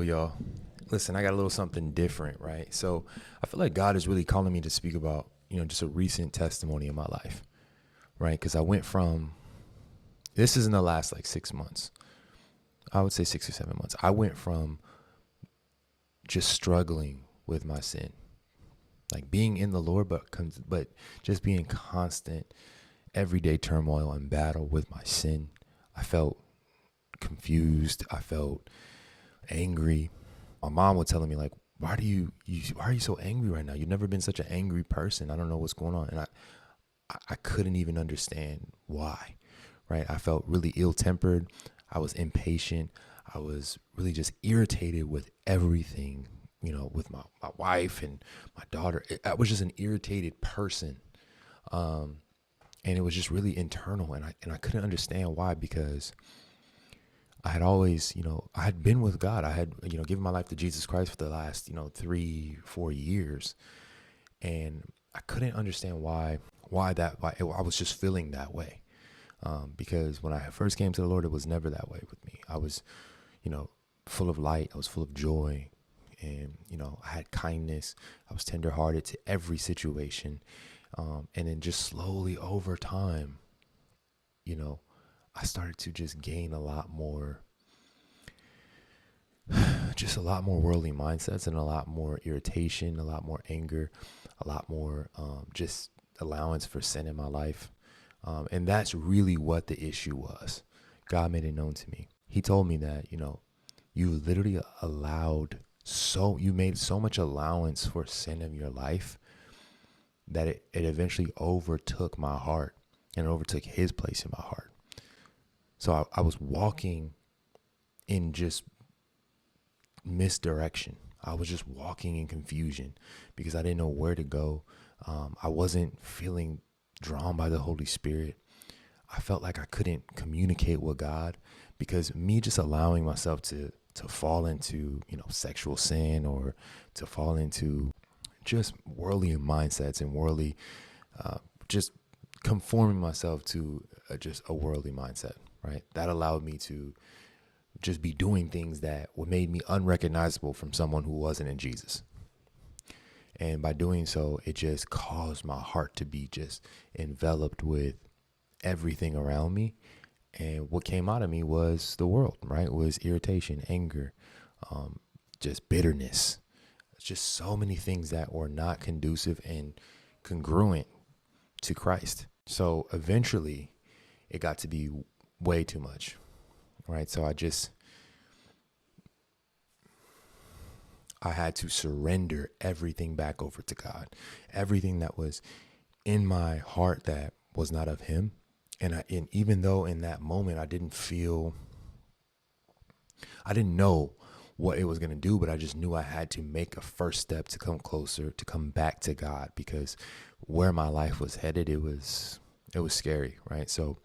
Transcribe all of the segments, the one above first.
y'all. Listen, I got a little something different, right? So I feel like God is really calling me to speak about, just a recent testimony in my life, right? Because I went from, this is in the last like 6 months. I would say 6 or 7 months. I went from just struggling with my sin, like being in the Lord, but just being constant, everyday turmoil and battle with my sin. I felt confused. I felt angry. My mom was telling me like, why are you so angry right now? You've never been such an angry person. I don't know what's going on. And I couldn't even understand why, right? I felt really ill-tempered. I was impatient. I was really just irritated with everything, with my wife and my daughter. I was just an irritated person. And it was just really internal. And I couldn't understand why, because I had always, I had been with God. I had, given my life to Jesus Christ for the last, 3-4 years. And I couldn't understand why I was just feeling that way. Because when I first came to the Lord, it was never that way with me. I was, full of light. I was full of joy. And, I had kindness. I was tenderhearted to every situation. And then just slowly over time, I started to just gain a lot more worldly mindsets and a lot more irritation, a lot more anger, a lot more just allowance for sin in my life. And that's really what the issue was. God made it known to me. He told me that, you literally you made so much allowance for sin in your life that it eventually overtook my heart and overtook his place in my heart. So I was walking in just misdirection. I was just walking in confusion because I didn't know where to go. I wasn't feeling drawn by the Holy Spirit. I felt like I couldn't communicate with God because me just allowing myself to fall into, sexual sin or to fall into just worldly mindsets and worldly, just conforming myself to just a worldly mindset. Right. That allowed me to just be doing things that made me unrecognizable from someone who wasn't in Jesus. And by doing so, it just caused my heart to be just enveloped with everything around me. And what came out of me was the world, right? It was irritation, anger, just bitterness. Just so many things that were not conducive and congruent to Christ. So eventually it got to be way too much, right? So I had to surrender everything back over to God, everything that was in my heart that was not of him. And even though in that moment I didn't know what it was going to do, but I just knew I had to make a first step to come closer, to come back to God, because where my life was headed, it was scary, right? So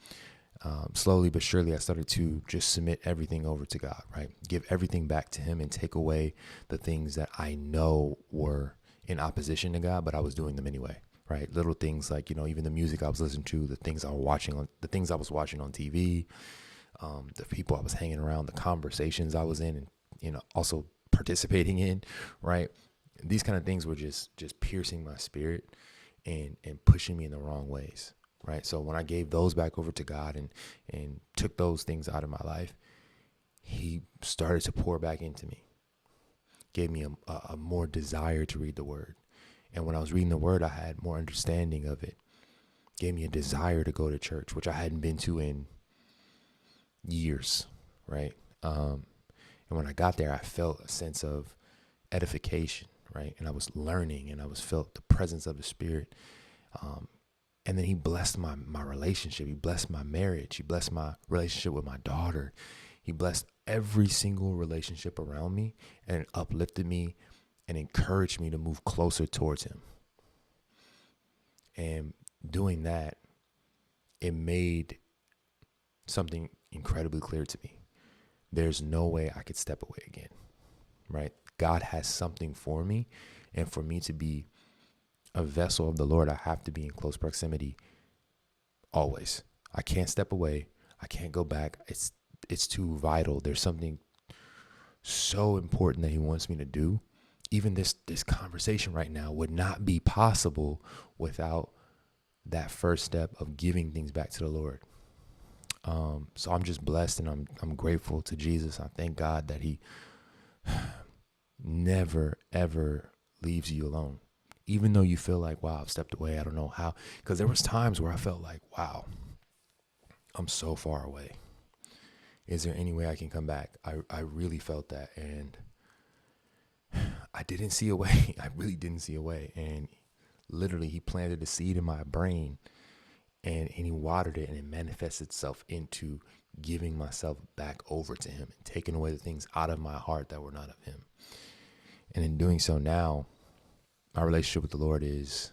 slowly but surely, I started to just submit everything over to God, right? Give everything back to him and take away the things that I know were in opposition to God, but I was doing them anyway, right? Little things like, even the music I was listening to, the things I was watching on TV, the people I was hanging around, the conversations I was in, and, also participating in, right? These kind of things were just piercing my spirit and pushing me in the wrong ways. Right. So when I gave those back over to God and took those things out of my life, he started to pour back into me, gave me a more desire to read the word. And when I was reading the word, I had more understanding of it, gave me a desire to go to church, which I hadn't been to in years. Right. And when I got there, I felt a sense of edification. Right. And I was learning and I felt the presence of the Spirit. And then he blessed my relationship. He blessed my marriage. He blessed my relationship with my daughter. He blessed every single relationship around me and uplifted me and encouraged me to move closer towards him. And doing that, it made something incredibly clear to me. There's no way I could step away again, right? God has something for me, and for me to be a vessel of the Lord, I have to be in close proximity always. I can't step away. I can't go back. It's too vital. There's something so important that he wants me to do. Even this conversation right now would not be possible without that first step of giving things back to the Lord. So I'm just blessed, and I'm grateful to Jesus. I thank God that he never, ever leaves you alone. Even though you feel like, wow, I've stepped away, I don't know how. Because there was times where I felt like, wow, I'm so far away. Is there any way I can come back? I really felt that, and I didn't see a way. I really didn't see a way. And literally, he planted a seed in my brain, and he watered it, and it manifested itself into giving myself back over to him and taking away the things out of my heart that were not of him. And in doing so now, my relationship with the Lord is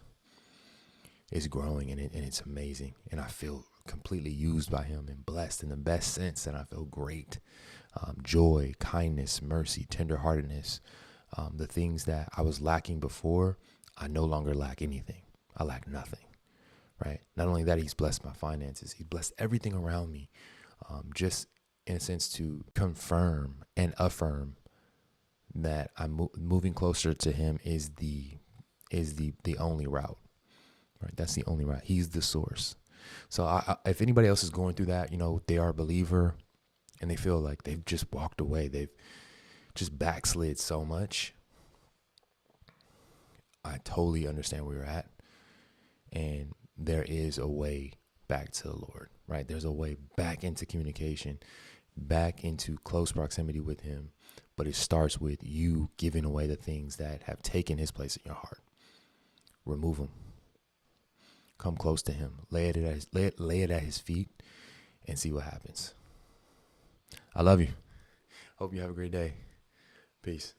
growing, and it's amazing. And I feel completely used by him and blessed in the best sense, and I feel great. Joy, kindness, mercy, tenderheartedness, the things that I was lacking before, I no longer lack anything. I lack nothing, right? Not only that, he's blessed my finances. He's blessed everything around me, just in a sense to confirm and affirm that I'm moving closer to him is the only route, right? That's the only route. He's the source. So if anybody else is going through that, they are a believer and they feel like they've just walked away, they've just backslid so much, I totally understand where you're at. And there is a way back to the Lord, right? There's a way back into communication, back into close proximity with him. But it starts with you giving away the things that have taken his place in your heart. Remove them. Come close to him. Lay it at his feet and see what happens. I love you. Hope you have a great day. Peace.